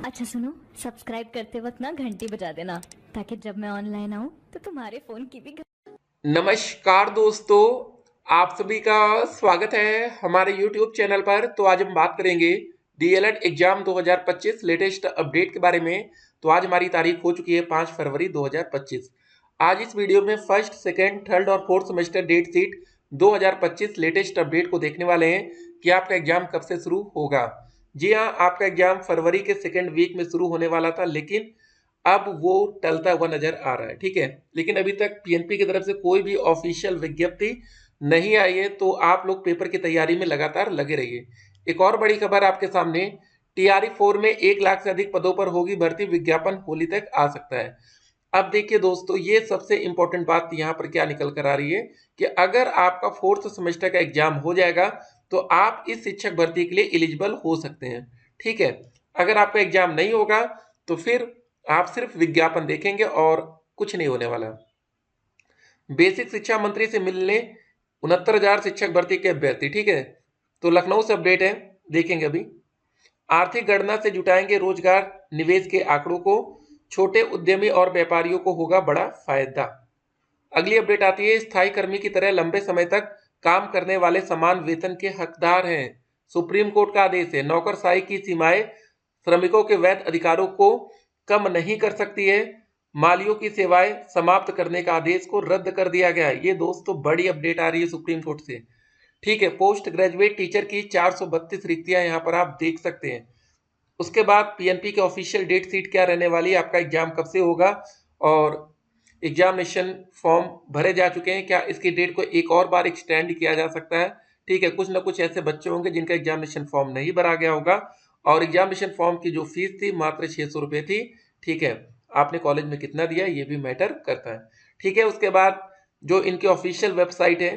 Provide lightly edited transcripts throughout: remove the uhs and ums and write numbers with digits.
अच्छा सुनो, सब्सक्राइब करते वक्त ना घंटी बजा देना ताकि जब मैं ऑनलाइन आऊँ तो तुम्हारे फोन की भी नमस्कार दोस्तों, आप सभी का स्वागत है हमारे YouTube चैनल पर। तो आज हम बात करेंगे डीएलएड एग्जाम 2025 लेटेस्ट अपडेट के बारे में। तो आज हमारी तारीख हो चुकी है 5 फरवरी 2025। आज इस वीडियो में फर्स्ट, सेकेंड, थर्ड और fourth semester date sheet 2025 latest update को देखने वाले हैं कि आपका एग्जाम कब से शुरू होगा। जी हाँ, आपका एग्जाम फरवरी के सेकेंड वीक में शुरू होने वाला था, लेकिन अब वो टलता हुआ नजर आ रहा है। ठीक है, लेकिन अभी तक पीएनपी की तरफ से कोई भी ऑफिशियल विज्ञप्ति नहीं आई है, तो आप लोग पेपर की तैयारी में लगातार लगे रहिए। एक और बड़ी खबर आपके सामने, टीआरई 4 में 1 लाख से अधिक पदों पर होगी भर्ती, विज्ञापन होली तक आ सकता है। अब देखिए दोस्तों, ये सबसे इंपॉर्टेंट बात यहाँ पर क्या निकल कर आ रही है कि अगर आपका फोर्थ सेमेस्टर का एग्जाम हो जाएगा तो आप इस शिक्षक भर्ती के लिए एलिजिबल हो सकते हैं। ठीक है, अगर आपका एग्जाम नहीं होगा तो फिर आप सिर्फ विज्ञापन देखेंगे और कुछ नहीं होने वाला। बेसिक शिक्षा मंत्री से मिलने 69,000 शिक्षक भर्ती के अभ्यर्थी। ठीक है, तो लखनऊ से अपडेट है, देखेंगे अभी। आर्थिक गणना से जुटाएंगे रोजगार निवेश के आंकड़ों को, छोटे उद्यमी और व्यापारियों को होगा बड़ा फायदा। अगली अपडेट आती है, स्थायी कर्मी की तरह लंबे समय तक काम करने वाले समान वेतन के हकदार हैं। सुप्रीम कोर्ट का आदेश है, नौकरशाही की सीमाएं श्रमिकों के वैध अधिकारों को कम नहीं कर सकती है। मालियों की सेवाएं समाप्त करने का आदेश को रद्द कर दिया गया है। ये दोस्तों बड़ी अपडेट आ रही है सुप्रीम कोर्ट से। ठीक है, पोस्ट ग्रेजुएट टीचर की 432 रिक्तियां यहाँ पर आप देख सकते हैं। उसके बाद पीएनपी के ऑफिशियल डेट शीट क्या रहने वाली है, आपका एग्जाम कब से होगा और एग्जामिनेशन फॉर्म भरे जा चुके हैं, क्या इसकी डेट को एक और बार एक्सटेंड किया जा सकता है। ठीक है, कुछ ना कुछ ऐसे बच्चे होंगे जिनका एग्जामिनेशन फॉर्म नहीं भरा गया होगा और एग्जामिनेशन फॉर्म की जो फीस थी मात्र 600 रुपये थी। ठीक है, आपने कॉलेज में कितना दिया ये भी मैटर करता है। ठीक है, उसके बाद जो इनकी ऑफिशियल वेबसाइट है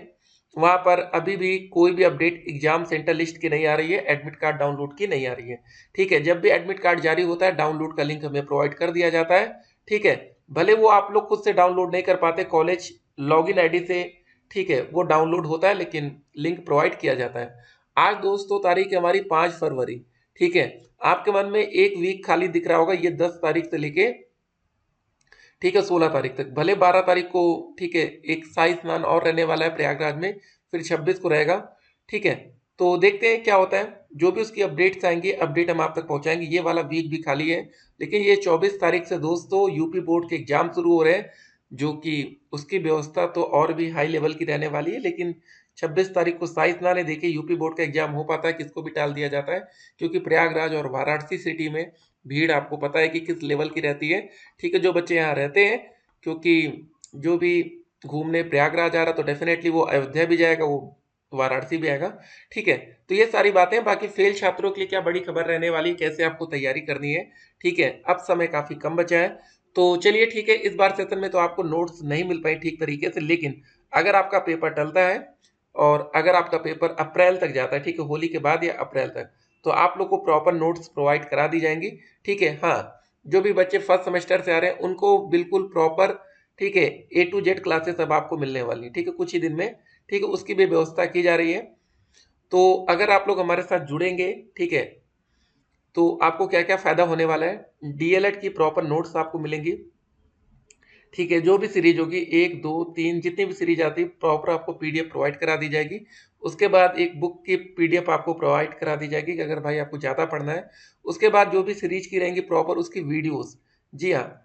वहां पर अभी भी कोई भी अपडेट एग्जाम सेंटर लिस्ट की नहीं आ रही है, एडमिट कार्ड डाउनलोड की नहीं आ रही है। ठीक है, जब भी एडमिट कार्ड जारी होता है डाउनलोड का लिंक हमें प्रोवाइड कर दिया जाता है। ठीक है, भले वो आप लोग खुद से डाउनलोड नहीं कर पाते, कॉलेज लॉगिन आईडी से ठीक है वो डाउनलोड होता है, लेकिन लिंक प्रोवाइड किया जाता है। आज दोस्तों तारीख है हमारी 5 फरवरी। ठीक है, आपके मन में एक वीक खाली दिख रहा होगा, ये 10 तारीख से लेके ठीक है 16 तारीख तक, भले 12 तारीख को ठीक है एक शाही स्नान और रहने वाला है प्रयागराज में, फिर 26 को रहेगा। ठीक है, तो देखते हैं क्या होता है, जो भी उसकी अपडेट्स आएंगी अपडेट हम आप तक पहुंचाएंगे। ये वाला वीक भी खाली है, लेकिन ये 24 तारीख से दोस्तों यूपी बोर्ड के एग्जाम शुरू हो रहे हैं, जो कि उसकी व्यवस्था तो और भी हाई लेवल की रहने वाली है। लेकिन 26 तारीख को शाही स्नान है, देखिए यूपी बोर्ड का एग्जाम हो पाता है, किसको भी टाल दिया जाता है, क्योंकि प्रयागराज और वाराणसी सिटी में भीड़ आपको पता है कि किस लेवल की रहती है। ठीक है, जो बच्चे यहाँ रहते हैं, क्योंकि जो भी घूमने प्रयागराज आ रहा तो डेफिनेटली वो अयोध्या भी जाएगा, वो वाराणसी भी आएगा। ठीक है, तो ये सारी बातें, बाकी फेल छात्रों के लिए क्या बड़ी खबर रहने वाली है, कैसे आपको तैयारी करनी है। ठीक है, अब समय काफी कम बचा है, तो चलिए ठीक है, इस बार सेशन में तो आपको नोट्स नहीं मिल पाए ठीक तरीके से, लेकिन अगर आपका पेपर टलता है और अगर आपका पेपर अप्रैल तक जाता है, ठीक है होली के बाद या अप्रैल तक, तो आप लोग को प्रॉपर नोट्स प्रोवाइड करा दी जाएंगी। ठीक है, हाँ, जो भी बच्चे फर्स्ट सेमेस्टर से आ रहे हैं उनको बिल्कुल प्रॉपर ठीक है A to Z क्लासेस अब आपको मिलने वाली। ठीक है, कुछ ही दिन में ठीक है उसकी भी व्यवस्था की जा रही है। तो अगर आप लोग हमारे साथ जुड़ेंगे ठीक है, तो आपको क्या क्या फायदा होने वाला है, डीएलएड की प्रॉपर नोट्स आपको मिलेंगी। ठीक है, जो भी सीरीज होगी 1 2 3 जितनी भी सीरीज आती है प्रॉपर आपको पीडीएफ प्रोवाइड करा दी जाएगी। उसके बाद एक बुक की पीडीएफ आपको प्रोवाइड करा दी जाएगी कि अगर भाई आपको ज़्यादा पढ़ना है। उसके बाद जो भी सीरीज की रहेंगी प्रॉपर उसकी वीडियोस। जी हाँ,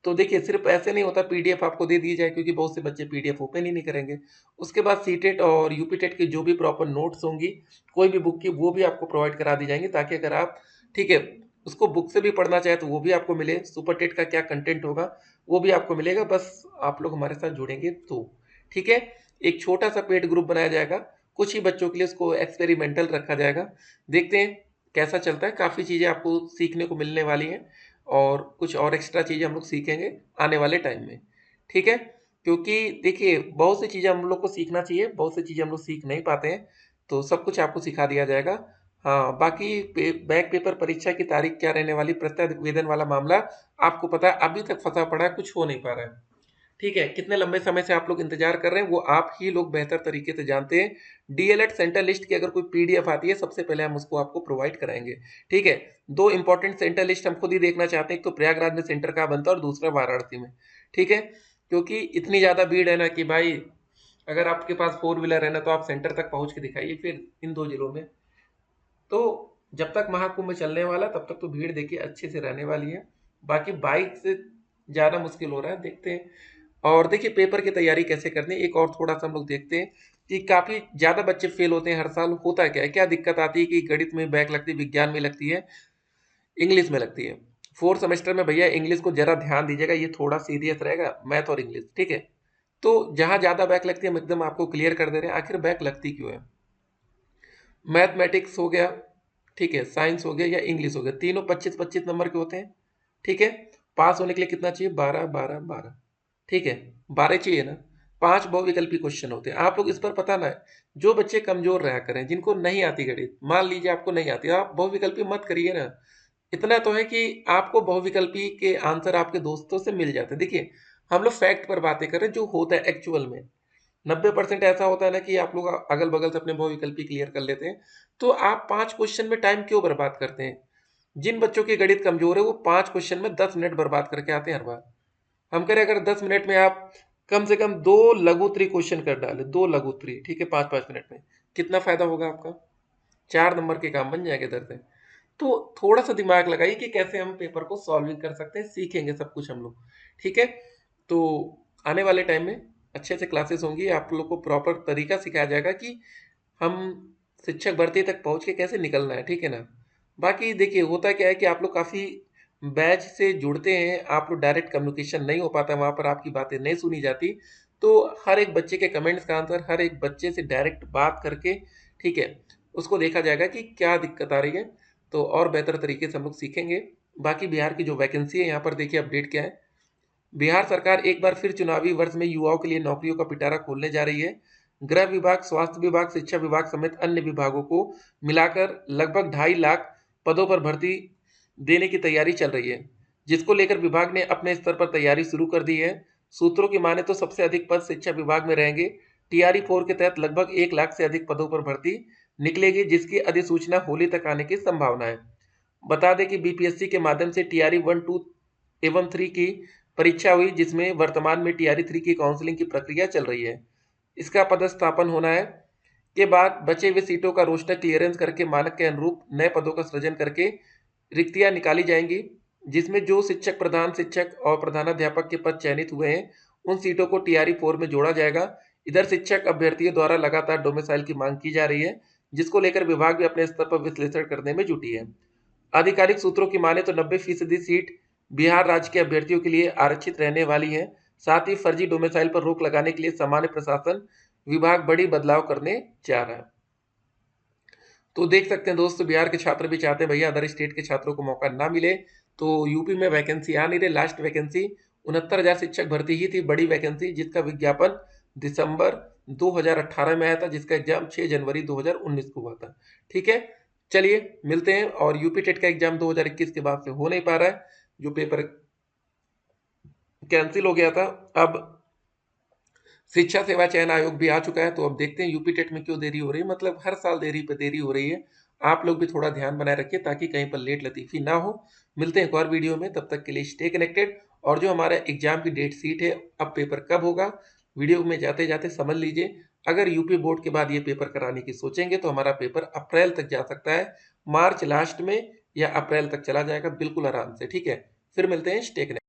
तो देखिए सिर्फ ऐसे नहीं होता पीडीएफ आपको दे दी जाए, क्योंकि बहुत से बच्चे पीडीएफ ओपन ही नहीं करेंगे। उसके बाद सीटेट और यूपीटेट की जो भी प्रॉपर नोट्स होंगी कोई भी बुक की, वो भी आपको प्रोवाइड करा दी जाएंगी, ताकि अगर आप ठीक है उसको बुक से भी पढ़ना चाहे तो वो भी आपको मिले। सुपर टेट का क्या कंटेंट होगा वो भी आपको मिलेगा, बस आप लोग हमारे साथ जुड़ेंगे तो। ठीक है, एक छोटा सा पेड ग्रुप बनाया जाएगा, कुछ ही बच्चों के लिए उसको एक्सपेरिमेंटल रखा जाएगा, देखते हैं कैसा चलता है। काफ़ी चीज़ें आपको सीखने को मिलने वाली हैं और कुछ और एक्स्ट्रा चीज़ें हम लोग सीखेंगे आने वाले टाइम में। ठीक है, क्योंकि देखिए बहुत सी चीज़ें हम लोग को सीखना चाहिए, बहुत सी चीज़ें हम लोग सीख नहीं पाते हैं, तो सब कुछ आपको सिखा दिया जाएगा। हाँ, बाकी बैक पेपर परीक्षा की तारीख क्या रहने वाली, प्रत्यावेदन वाला मामला आपको पता है अभी तक फंसा पड़ा है, कुछ हो नहीं पा रहा है। ठीक है, कितने लंबे समय से आप लोग इंतजार कर रहे हैं वो आप ही लोग बेहतर तरीके से जानते हैं। डीएलएड सेंटर लिस्ट की अगर कोई पीडीएफ आती है सबसे पहले हम उसको आपको प्रोवाइड कराएंगे। ठीक है, दो इंपॉर्टेंट सेंटर लिस्ट हम खुद ही देखना चाहते हैं, एक तो प्रयागराज में सेंटर कहाँ बनता है और दूसरा वाराणसी में। ठीक है, क्योंकि इतनी ज्यादा भीड़ है ना कि भाई अगर आपके पास 4 व्हीलर है ना तो आप सेंटर तक पहुंच के दिखाइए फिर इन दो जिलों में। तो जब तक महाकुंभ चलने वाला तब तक तो भीड़ देखिए अच्छे से रहने वाली है, बाकी बाइक से ज़्यादा मुश्किल हो रहा है, देखते हैं। और देखिए पेपर की तैयारी कैसे करनी है एक और थोड़ा सा हम लोग देखते हैं कि काफ़ी ज़्यादा बच्चे फेल होते हैं हर साल, होता क्या है, क्या दिक्कत आती है कि गणित में बैक लगती है, विज्ञान में लगती है, इंग्लिश में लगती है। 4th सेमेस्टर में भैया इंग्लिश को जरा ध्यान दीजिएगा, ये थोड़ा सीरियस रहेगा, मैथ और इंग्लिश। ठीक है, तो जहाँ ज़्यादा बैक लगती है हम एकदम आपको क्लियर कर दे रहे हैं आखिर बैक लगती क्यों है। मैथमेटिक्स हो गया, ठीक है, साइंस हो गया या इंग्लिश हो गया, तीनों 25-25 नंबर के होते हैं। ठीक है, पास होने के लिए कितना चाहिए, 12-12-12। ठीक है, 12 चाहिए ना। 5 बहुविकल्पी क्वेश्चन होते हैं, आप लोग इस पर पता ना है, जो बच्चे कमजोर रहा करें, जिनको नहीं आती गणित, मान लीजिए आपको नहीं आती, आप बहुविकल्पी मत करिए ना। इतना तो है कि आपको बहुविकल्पी के आंसर आपके दोस्तों से मिल जाते हैं। देखिए हम लोग फैक्ट पर बातें कर रहे हैं जो होता है एक्चुअल में। 90% ऐसा होता है ना कि आप लोग अगल बगल से अपने बहुविकल्पी क्लियर कर लेते हैं, तो आप 5 क्वेश्चन में टाइम क्यों बर्बाद करते हैं। जिन बच्चों की गणित कमजोर है वो 5 क्वेश्चन में 10 मिनट बर्बाद करके आते हैं हर बार। हम कह रहे अगर 10 मिनट में आप कम से कम 2 लघुत्तरी क्वेश्चन कर डाले, 2 लघुत्तरी, ठीक है, 5-5 मिनट में, कितना फायदा होगा आपका, 4 नंबर के काम बन जाएंगे इधर से। तो थोड़ा सा दिमाग लगाइए कि कैसे हम पेपर को सॉल्विंग कर सकते हैं, सीखेंगे सब कुछ हम लोग। ठीक है, तो आने वाले टाइम में अच्छे से क्लासेस होंगी, आप लोग को प्रॉपर तरीका सिखाया जाएगा कि हम शिक्षक भर्ती तक पहुंच के कैसे निकलना है। ठीक है ना। बाकी देखिए होता क्या है कि आप लोग काफ़ी बैच से जुड़ते हैं, आप लोग डायरेक्ट कम्युनिकेशन नहीं हो पाता, वहाँ पर आपकी बातें नहीं सुनी जाती, तो हर एक बच्चे के कमेंट्स का आंसर हर एक बच्चे से डायरेक्ट बात करके, ठीक है, उसको देखा जाएगा कि क्या दिक्कत आ रही है, तो और बेहतर तरीके से हम लोग सीखेंगे। बाकी बिहार की जो वैकेंसी है यहाँ पर देखिए अपडेट क्या है। बिहार सरकार एक बार फिर चुनावी वर्ष में युवाओं के लिए नौकरियों का पिटारा खोलने जा रही है। गृह विभाग, स्वास्थ्य विभाग, शिक्षा विभाग समेत अन्य विभागों को मिलाकर लगभग 2.5 लाख पदों पर भर्ती देने की तैयारी चल रही है, जिसको लेकर विभाग ने अपने स्तर पर तैयारी शुरू कर दी है। सूत्रों की माने तो सबसे अधिक पद शिक्षा विभाग में रहेंगे। TRE 4 के तहत लगभग 1 लाख से अधिक पदों पर भर्ती निकलेगी, जिसकी अधिसूचना होली तक आने की संभावना है। बता दें कि बीपीएससी के माध्यम से TRE 1, 2 एवं 3 की परीक्षा हुई, जिसमें वर्तमान में TRE 3 की काउंसलिंग की प्रक्रिया चल रही है। इसका पदस्थापन होना है के बाद बचे हुए सीटों का रोस्टर क्लियरेंस करके मानक के अनुरूप नए पदों का सृजन करके रिक्तियां निकाली जाएंगी, जिसमें जो शिक्षक, प्रधान शिक्षक और प्रधानाध्यापक के पद चयनित हुए हैं उन सीटों को TRE 4 में जोड़ा जाएगा। इधर शिक्षक अभ्यर्थियों द्वारा लगातार डोमिसाइल की मांग की जा रही है, जिसको लेकर विभाग भी अपने स्तर पर विश्लेषण करने में जुटी है। आधिकारिक सूत्रों की माने तो 90% सीट बिहार राज्य के अभ्यर्थियों के लिए आरक्षित रहने वाली है। साथ ही फर्जी डोमिसाइल पर रोक लगाने के लिए सामान्य प्रशासन विभाग बड़ी बदलाव करने जा रहा है। तो देख सकते हैं दोस्तों, बिहार के छात्र भी चाहते हैं भैया अदर स्टेट के छात्रों को मौका ना मिले, तो यूपी में वैकेंसी आ नहीं रही। लास्ट वैकेंसी 69,000 शिक्षक भर्ती ही थी, बड़ी वैकेंसी, जिसका विज्ञापन दिसंबर 2018 में आया था, जिसका एग्जाम 6 जनवरी 2019 को हुआ था। ठीक है, चलिए मिलते हैं। और यूपी टेट का एग्जाम 2021 के बाद से हो नहीं पा रहा है, जो पेपर कैंसिल हो गया था। अब शिक्षा सेवा चयन आयोग भी आ चुका है, तो अब देखते हैं यूपी टेट में क्यों देरी हो रही है, मतलब हर साल देरी पे देरी हो रही है। आप लोग भी थोड़ा ध्यान बनाए रखिए ताकि कहीं पर लेट लतीफी ना हो। मिलते हैं एक और वीडियो में, तब तक के लिए स्टे कनेक्टेड। और जो हमारा एग्जाम की डेट सीट है, अब पेपर कब होगा, वीडियो में जाते जाते समझ लीजिए। अगर यूपी बोर्ड के बाद ये पेपर कराने की सोचेंगे तो हमारा पेपर अप्रैल तक जा सकता है, मार्च लास्ट में या अप्रैल तक चला जाएगा बिल्कुल आराम से। ठीक है, फिर मिलते हैं, स्टे कनेक्टेड।